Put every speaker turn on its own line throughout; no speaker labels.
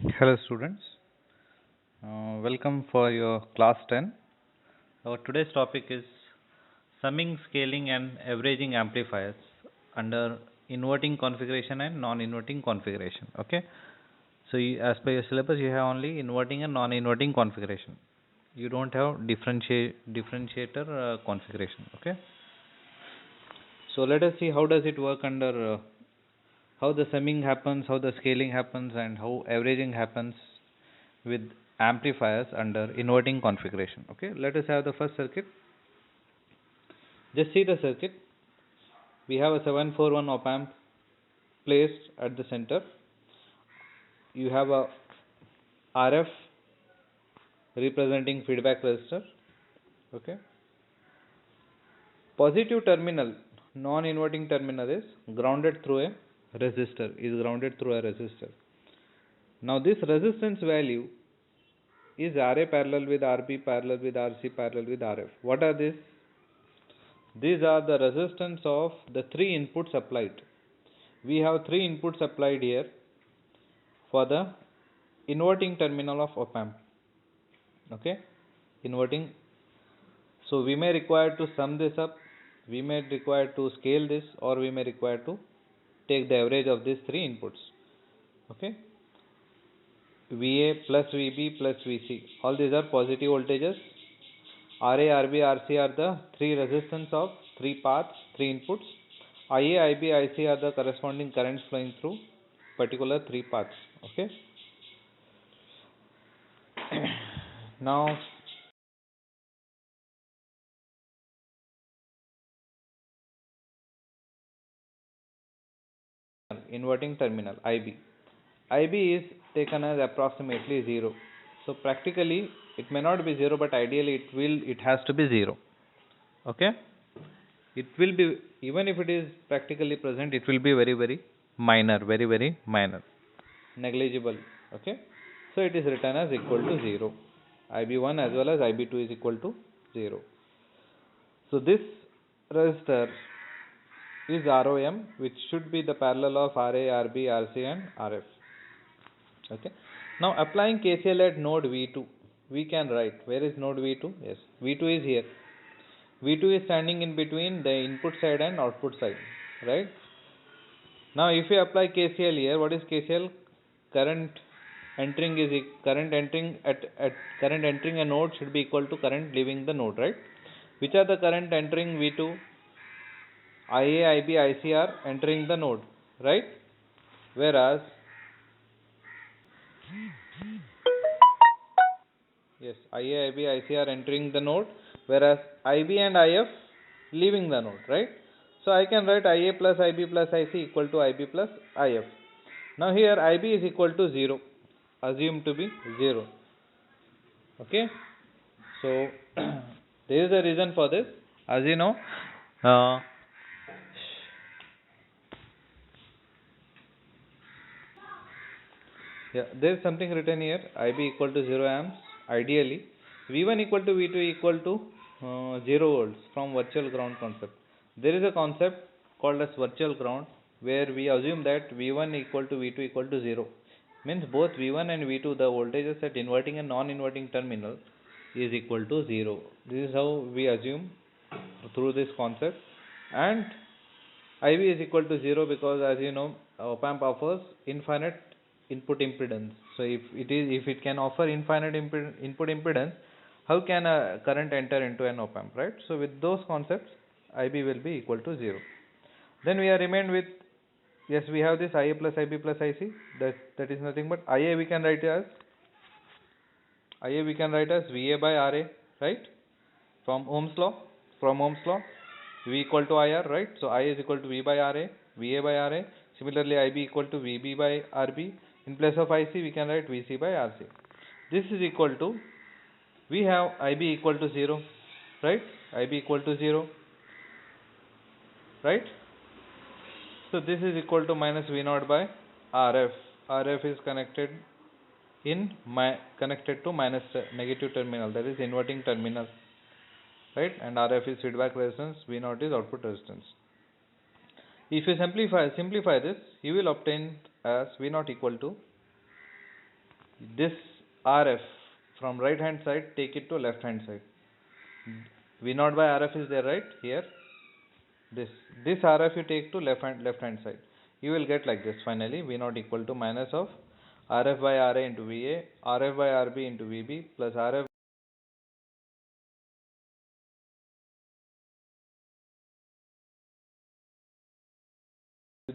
Hello students, welcome for your class 10. Our today's topic is summing, scaling and averaging amplifiers under inverting configuration and non-inverting configuration. Okay, so as per your syllabus you have only inverting and non-inverting configuration. You don't have differentiator configuration. Okay, so let us see how does it work under how the summing happens, how the scaling happens and how averaging happens with amplifiers under inverting configuration. Okay, let us have the first circuit. Just see the circuit. We have a 741 op amp placed at the center. You have a RF representing feedback resistor. Okay, positive terminal, non-inverting terminal is grounded through a resistor. Now this resistance value is RA parallel with RB parallel with RC parallel with RF. What are these? These are the resistance of the three inputs applied. We have three inputs applied here for the inverting terminal of op amp. Okay, inverting. So we may require to sum this up, we may require to scale this, or we may require to take the average of these three inputs. Okay, VA plus VB plus VC, all these are positive voltages. RA, RB, RC are the three resistance of three paths, three inputs. IA, IB, IC are the corresponding currents flowing through particular three paths. Okay. Now inverting terminal IB. IB is taken as approximately 0. So practically it may not be 0, but ideally it has to be 0. Okay. It will be, even if it is practically present, it will be very minor, very minor, negligible. Okay, so it is written as equal to 0. IB1 as well as IB2 is equal to 0. So this resistor is ROM, which should be the parallel of RA, RB, RC and RF. Okay, now applying KCL at node V2, we can write, where is node V2? Yes, V2 is here. V2 is standing in between the input side and output side, right? Now if you apply KCL here, what is KCL? Current entering a node should be equal to current leaving the node, right? Which are the current entering V2? IA, IB, IC are entering the node, right? Whereas yes, IA, IB, IC are entering the node, whereas IB and IF leaving the node, right? So I can write IA plus IB plus IC equal to IB plus IF. Now here IB is equal to 0, assumed to be 0. Okay, so there is a reason for this. As you know, yeah, there is something written here, IB equal to 0 amps. Ideally, V1 equal to V2 equal to 0 volts from virtual ground concept. There is a concept called as virtual ground, where we assume that V1 equal to V2 equal to 0. Means both V1 and V2, the voltages at inverting and non-inverting terminal is equal to 0. This is how we assume through this concept. And IB is equal to 0 because, as you know, op amp offers infinite input impedance. So if it can offer infinite input impedance, how can a current enter into an op amp, right? So with those concepts, IB will be equal to 0. Then we are remained with, yes, we have this IA plus IB plus IC. That is nothing but IA we can write as VA by RA, right? From Ohm's law, V equal to IR, right? So I is equal to V by RA, VA by RA. Similarly, IB equal to VB by RB. In place of IC, we can write VC by RC. This is equal to, we have IB equal to 0, right? IB equal to 0, right? So this is equal to minus V0 by RF. RF is connected to minus negative terminal, that is inverting terminal, right? And RF is feedback resistance, V0 is output resistance. If you simplify this, you will obtain as V0 equal to this RF from right hand side, take it to left hand side. V naught by RF is there, right? Here, this RF you take to left hand side. You will get like this finally, V naught equal to minus of RF by RA into VA, RF by RB into VB plus RF.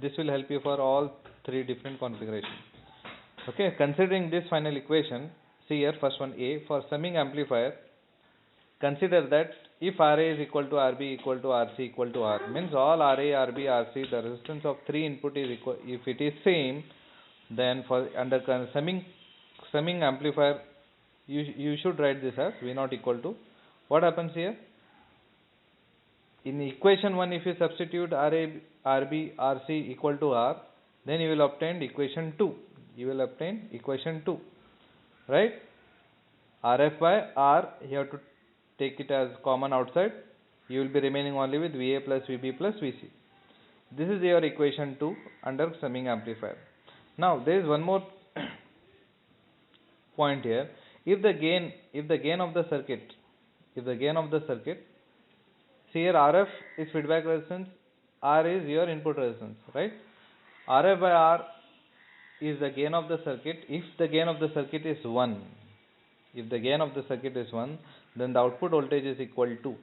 This will help you for all three different configurations. Okay, considering this final equation, see here, first one A, for summing amplifier, consider that if RA is equal to RB equal to RC equal to R, means all RA, RB, RC, the resistance of three input is equal. If it is same, then for under summing amplifier, you should write this as V naught equal to, what happens here? In equation 1, if you substitute RA, RB, RC equal to R, then you will obtain equation 2. You will obtain equation 2, right? RF by R, you have to take it as common outside. You will be remaining only with VA plus VB plus VC. This is your equation 2 under summing amplifier. Now there is one more point here. If the gain of the circuit, see here, RF is feedback resistance, R is your input resistance, right? RF by R is the gain of the circuit. If the gain of the circuit is 1, then the output voltage is equal to,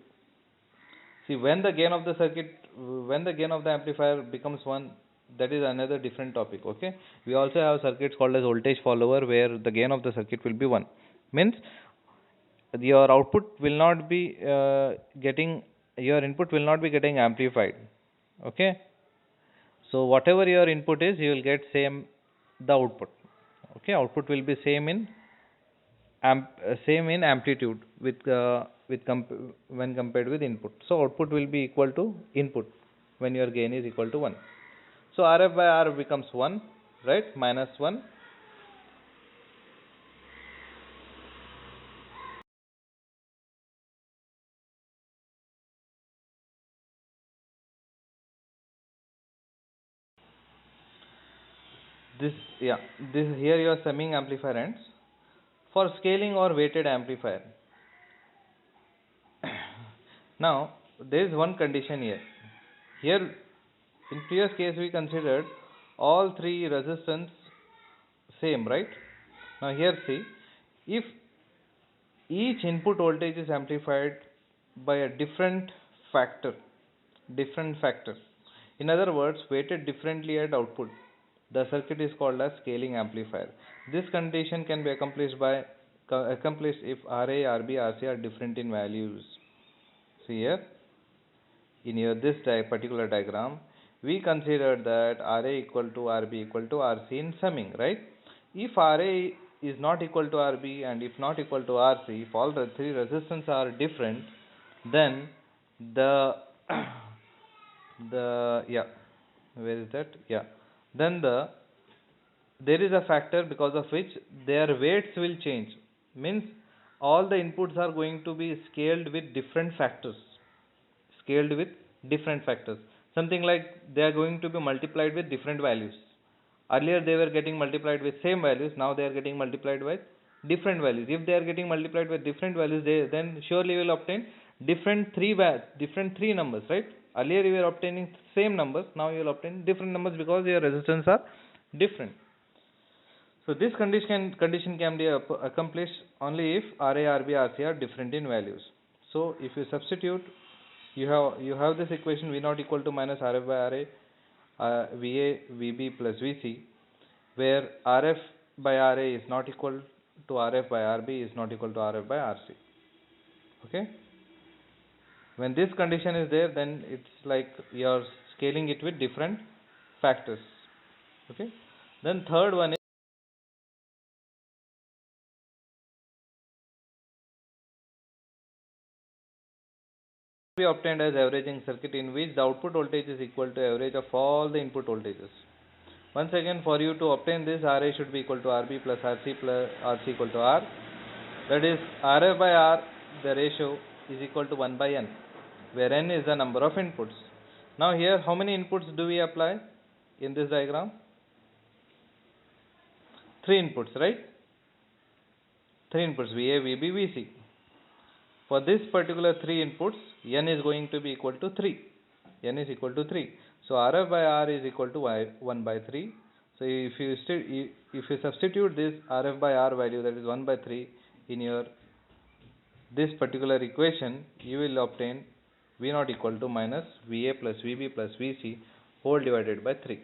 see, when the gain of the amplifier becomes 1, that is another different topic. Okay, we also have circuits called as voltage follower, where the gain of the circuit will be 1, means your output will not be your input will not be getting amplified. Okay, so whatever your input is, you will get same the output. Okay, output will be same in amplitude when compared with input. So output will be equal to input when your gain is equal to 1. So RF by R becomes 1, right? Minus 1. This here your summing amplifier ends. For scaling or weighted amplifier, now there is one condition here. Here in previous case we considered all three resistance same, right? Now here see, if each input voltage is amplified by a different factor, in other words weighted differently at output, the circuit is called as scaling amplifier. This condition can be accomplished if RA, RB, RC are different in values. See here, in this particular diagram, we considered that RA equal to RB equal to RC in summing, right? If RA is not equal to RB and if not equal to RC, if all the three resistance are different, then then there is a factor because of which their weights will change. Means all the inputs are going to be scaled with different factors. Something like they are going to be multiplied with different values. Earlier they were getting multiplied with same values, now they are getting multiplied with different values. If they are getting multiplied with different values, then surely you will obtain different three numbers, right? Earlier you were obtaining same numbers, now you will obtain different numbers because your resistance are different. So this condition can be accomplished only if RA, RB, RC are different in values. So if you substitute, you have this equation V naught equal to minus RF by RA, VA, VB plus VC, where RF by RA is not equal to RF by RB is not equal to RF by RC. Okay. When this condition is there, then it's like you are scaling it with different factors. Okay. Then third one is be obtained as averaging circuit, in which the output voltage is equal to average of all the input voltages. Once again, for you to obtain this, RA should be equal to RB plus RC equal to R. That is, RF by R, the ratio is equal to 1 by N, where N is the number of inputs. Now here, how many inputs do we apply in this diagram? 3 inputs, right? Three inputs VA, VB, VC. For this particular three inputs, N is going to be equal to 3. N is equal to 3. So RF by R is equal to 1 by 3. So if you substitute this RF by R value, that is 1 by 3, in your this particular equation, you will obtain V0 equal to minus VA plus VB plus VC whole divided by 3.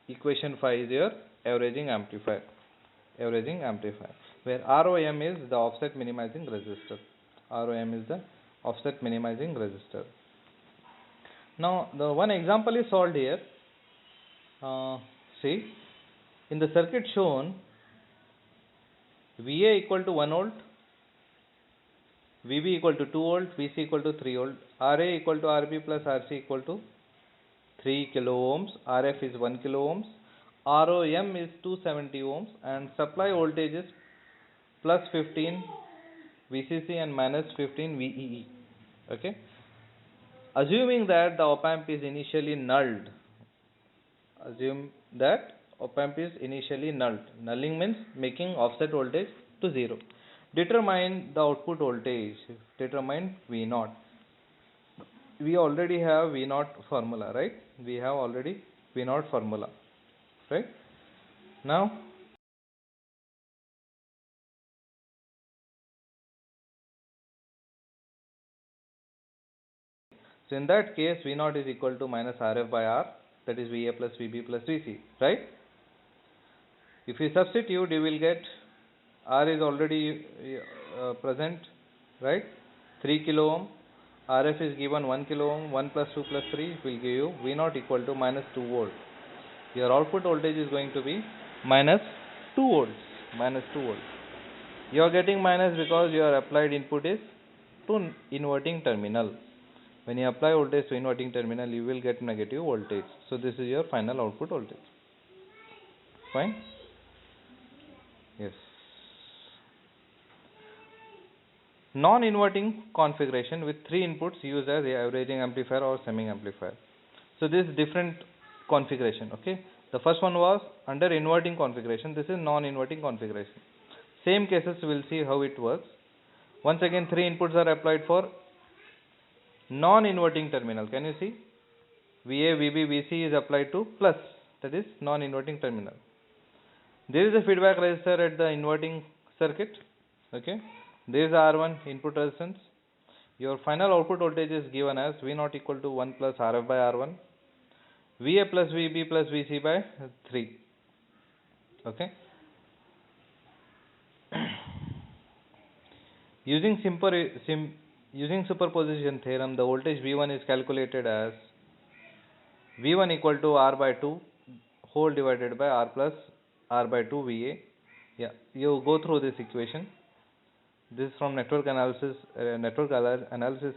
Equation 5 is your averaging amplifier. Averaging amplifier, where ROM is the offset minimizing resistor. ROM is the offset minimizing resistor. Now the one example is solved here. See, in the circuit shown, VA equal to 1 volt, VB equal to 2 volt, VC equal to 3 volt, RA equal to RB plus RC equal to 3 kilo ohms, RF is 1 kilo ohms, ROM is 270 ohms, and supply voltage is plus 15 VCC and minus 15 VEE. Okay. Assuming that the op amp is initially nulled. Assume that op amp is initially nulled. Nulling means making offset voltage to 0. Determine the output voltage. Determine V0. We already have V0 formula, right? We have already V0 formula, right? Now, so in that case, V0 is equal to minus RF by R, that is VA plus VB plus VC, right? If you substitute, you will get R is already present, right? 3 kilo ohm. RF is given 1 kilo ohm. 1 plus 2 plus 3 will give you V0 equal to minus 2 volt. Your output voltage is going to be minus 2 volts. Minus 2 volts. You are getting minus because your applied input is to inverting terminal. When you apply voltage to inverting terminal, you will get negative voltage. So this is your final output voltage. Fine? Yes. Non-inverting configuration with 3 inputs used as the averaging amplifier or summing amplifier. So this is different configuration. Okay. The first one was under inverting configuration. This is non-inverting configuration. Same cases we will see how it works. Once again, 3 inputs are applied for non-inverting terminal. Can you see? VA, VB, VC is applied to plus, that is non-inverting terminal. There is a feedback resistor at the inverting circuit. Okay. There is R1 input resistance. Your final output voltage is given as V0 equal to 1 plus RF by R1, VA plus VB plus VC by 3. Okay. Using superposition theorem, the voltage V1 is calculated as V1 equal to R by 2 whole divided by R plus R by 2 VA. Yeah, you go through this equation. This is from network analysis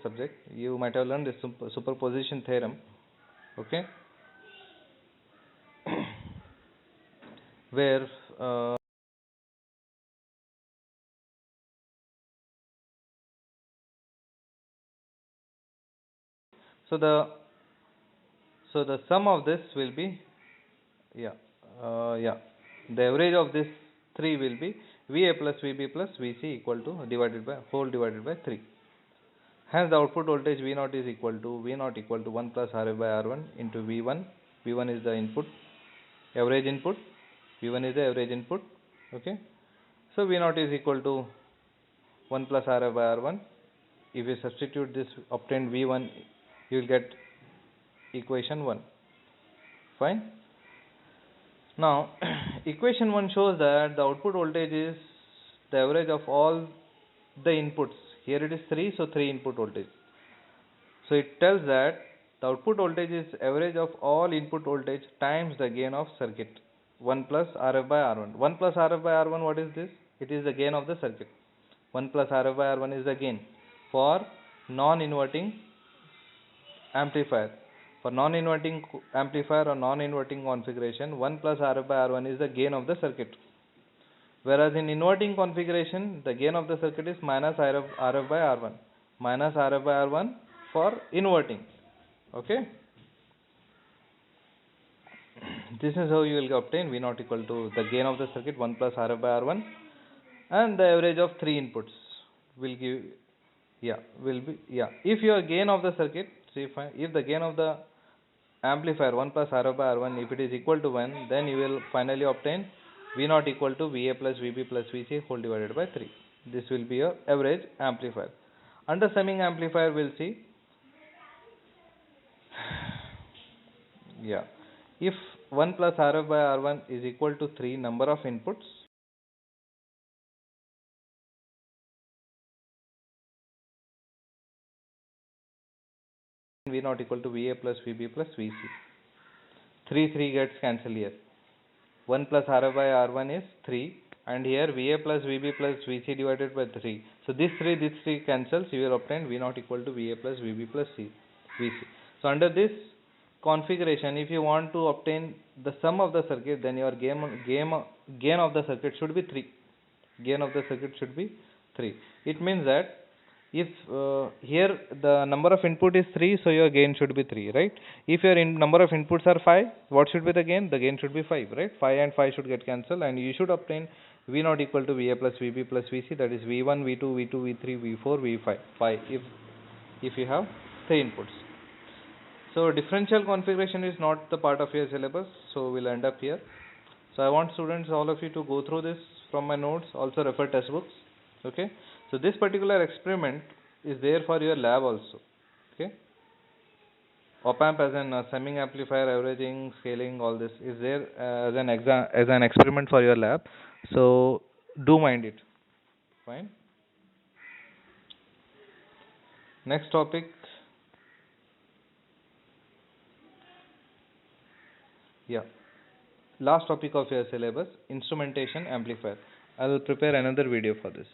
subject. You might have learned this superposition theorem. Okay. Where so the sum of this will be the average of this 3 will be VA plus VB plus VC equal to divided by 3. Hence the output voltage V0 is equal to 1 plus RF by R1 into V1. V1 is the input, average input. V1 is the average input. Okay. So V0 is equal to 1 plus RF by R1. If you substitute this obtained V1, you will get equation 1. Fine. Now, equation 1 shows that the output voltage is the average of all the inputs. Here it is 3, so 3 input voltage. So it tells that the output voltage is average of all input voltage times the gain of circuit. 1 plus RF by R1. 1 plus RF by R1, what is this? It is the gain of the circuit. 1 plus RF by R1 is the gain for non-inverting amplifier. For non-inverting amplifier or non-inverting configuration, 1 plus RF by R1 is the gain of the circuit. Whereas in inverting configuration, the gain of the circuit is minus RF by R1. Minus RF by R1 for inverting. Okay. This is how you will obtain V0 equal to the gain of the circuit 1 plus RF by R1 and the average of 3 inputs will give, will be, if your gain of the circuit, see if the gain of the amplifier 1 plus RF by R1, if it is equal to 1, then you will finally obtain V0 equal to VA plus VB plus VC whole divided by 3. This will be your average amplifier. Under summing amplifier, we'll see, if 1 plus RF by R1 is equal to 3 number of inputs, V0 equal to VA plus VB plus VC. 3 gets cancelled here. 1 plus RF by R1 is 3, and here VA plus VB plus VC divided by 3. So this 3 cancels, you will obtain V0 equal to VA plus VB plus VC. So under this configuration, if you want to obtain the sum of the circuit, then your gain of the circuit should be 3. Gain of the circuit should be 3. It means that if here the number of input is 3, so your gain should be 3, right? If your number of inputs are 5, what should be the gain? The gain should be 5, right? 5 and 5 should get cancelled, and you should obtain V0 equal to VA plus VB plus VC, that is V1, V2, V2, V3, V4, V5, 5 if you have 3 inputs. So differential configuration is not the part of your syllabus, so we'll end up here. So I want students, all of you, to go through this from my notes, also refer textbooks. Okay, so this particular experiment is there for your lab also. Okay, op-amp as an summing amplifier, averaging, scaling, all this is there as an experiment for your lab. So do mind it. Fine. Next topic. Last topic of your syllabus, instrumentation amplifier. I will prepare another video for this.